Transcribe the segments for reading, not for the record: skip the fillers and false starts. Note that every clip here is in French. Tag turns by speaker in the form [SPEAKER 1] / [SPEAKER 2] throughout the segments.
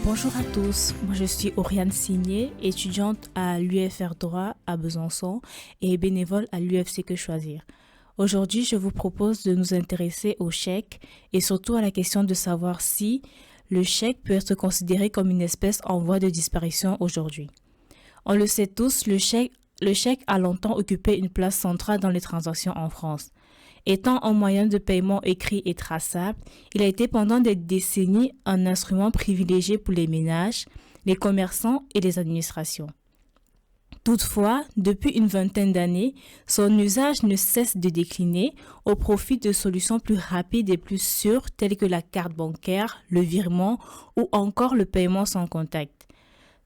[SPEAKER 1] Bonjour à tous, moi je suis Oriane Signé, étudiante à l'UFR Droit à Besançon et bénévole à l'UFC Que Choisir. Aujourd'hui, je vous propose de nous intéresser au chèque et surtout à la question de savoir si le chèque peut être considéré comme une espèce en voie de disparition aujourd'hui. On le sait tous, le chèque a longtemps occupé une place centrale dans les transactions en France. Étant un moyen de paiement écrit et traçable, il a été pendant des décennies un instrument privilégié pour les ménages, les commerçants et les administrations. Toutefois, depuis une vingtaine d'années, son usage ne cesse de décliner au profit de solutions plus rapides et plus sûres telles que la carte bancaire, le virement ou encore le paiement sans contact.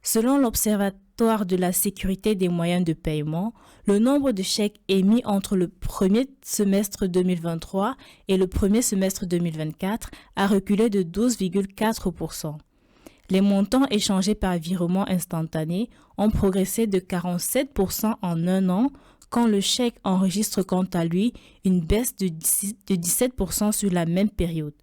[SPEAKER 1] Selon l'Observatoire de la sécurité des moyens de paiement, le nombre de chèques émis entre le premier semestre 2023 et le premier semestre 2024 a reculé de 12,4%. Les montants échangés par virement instantané ont progressé de 47% en un an, quand le chèque enregistre quant à lui une baisse de 17% sur la même période.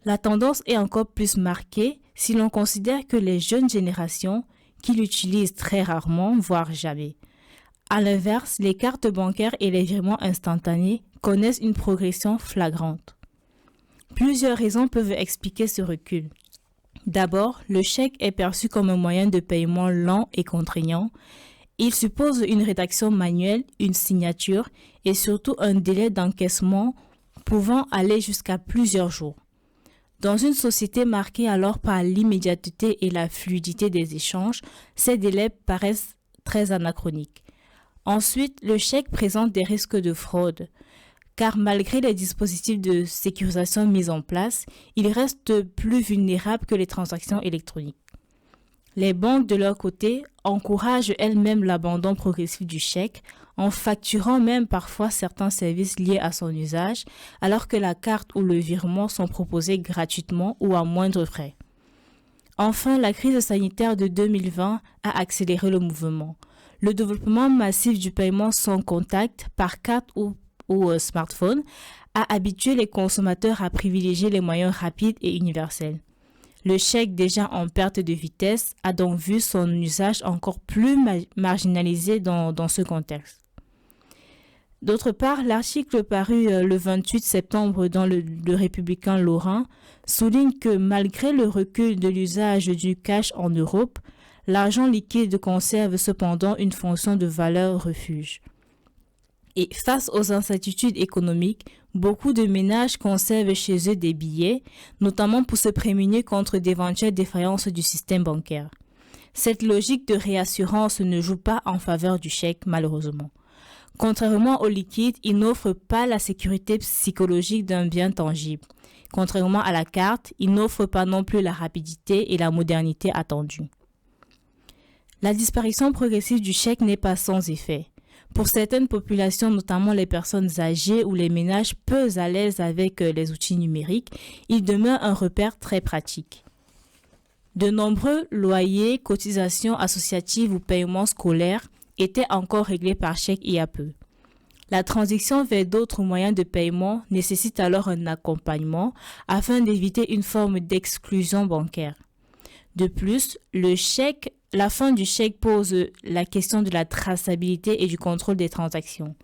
[SPEAKER 1] La tendance est encore plus marquée si l'on considère que les jeunes générations qui l'utilisent très rarement, voire jamais. À l'inverse, les cartes bancaires et les virements instantanés connaissent une progression flagrante. Plusieurs raisons peuvent expliquer ce recul. D'abord, le chèque est perçu comme un moyen de paiement lent et contraignant. Il suppose une rédaction manuelle, une signature et surtout un délai d'encaissement pouvant aller jusqu'à plusieurs jours. Dans une société marquée alors par l'immédiateté et la fluidité des échanges, ces délais paraissent très anachroniques. Ensuite, le chèque présente des risques de fraude, car malgré les dispositifs de sécurisation mis en place, il reste plus vulnérable que les transactions électroniques. Les banques, de leur côté, encouragent elles-mêmes l'abandon progressif du chèque en facturant même parfois certains services liés à son usage, alors que la carte ou le virement sont proposés gratuitement ou à moindre frais. Enfin, la crise sanitaire de 2020 a accéléré le mouvement. Le développement massif du paiement sans contact par carte ou smartphone a habitué les consommateurs à privilégier les moyens rapides et universels. Le chèque, déjà en perte de vitesse, a donc vu son usage encore plus marginalisé dans ce contexte. D'autre part, l'article paru le 28 septembre dans le Républicain Lorrain souligne que malgré le recul de l'usage du cash en Europe, l'argent liquide conserve cependant une fonction de valeur refuge. Et face aux incertitudes économiques, beaucoup de ménages conservent chez eux des billets, notamment pour se prémunir contre d'éventuelles défaillances du système bancaire. Cette logique de réassurance ne joue pas en faveur du chèque, malheureusement. Contrairement au liquide, il n'offre pas la sécurité psychologique d'un bien tangible. Contrairement à la carte, il n'offre pas non plus la rapidité et la modernité attendues. La disparition progressive du chèque n'est pas sans effet. Pour certaines populations, notamment les personnes âgées ou les ménages peu à l'aise avec les outils numériques, il demeure un repère très pratique. De nombreux loyers, cotisations associatives ou paiements scolaires étaient encore réglés par chèque il y a peu. La transition vers d'autres moyens de paiement nécessite alors un accompagnement afin d'éviter une forme d'exclusion bancaire. De plus, la fin du chèque pose la question de la traçabilité et du contrôle des transactions.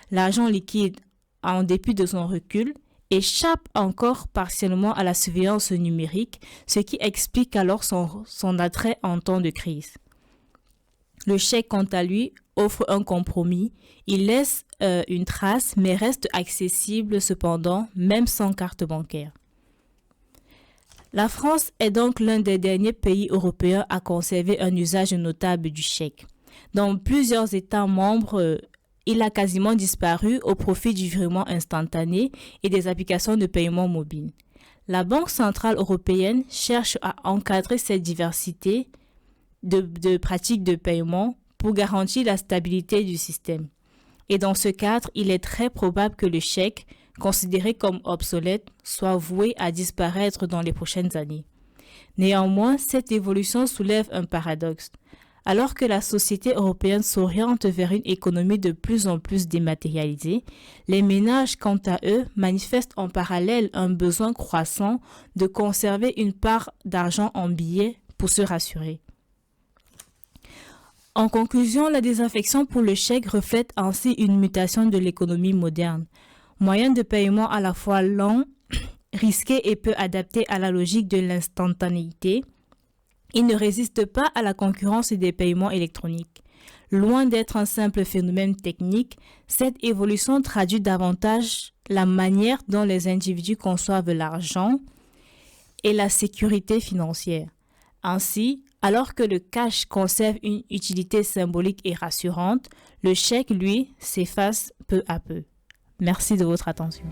[SPEAKER 1] L'argent liquide, en dépit de son recul, échappe encore partiellement à la surveillance numérique, ce qui explique alors son attrait en temps de crise. Le chèque, quant à lui, offre un compromis. Il laisse une trace, mais reste accessible cependant, même sans carte bancaire. La France est donc l'un des derniers pays européens à conserver un usage notable du chèque. Dans plusieurs États membres, il a quasiment disparu au profit du virement instantané et des applications de paiement mobile. La Banque centrale européenne cherche à encadrer cette diversité de pratiques de paiement pour garantir la stabilité du système. Et dans ce cadre, il est très probable que le chèque, considéré comme obsolète, soit voué à disparaître dans les prochaines années. Néanmoins, cette évolution soulève un paradoxe. Alors que la société européenne s'oriente vers une économie de plus en plus dématérialisée, les ménages, quant à eux, manifestent en parallèle un besoin croissant de conserver une part d'argent en billets pour se rassurer. En conclusion, la désaffection pour le chèque reflète ainsi une mutation de l'économie moderne. Moyen de paiement à la fois lent, risqué et peu adapté à la logique de l'instantanéité, il ne résiste pas à la concurrence des paiements électroniques. Loin d'être un simple phénomène technique, cette évolution traduit davantage la manière dont les individus conçoivent l'argent et la sécurité financière. Ainsi, alors que le cash conserve une utilité symbolique et rassurante, le chèque, lui, s'efface peu à peu. Merci de votre attention.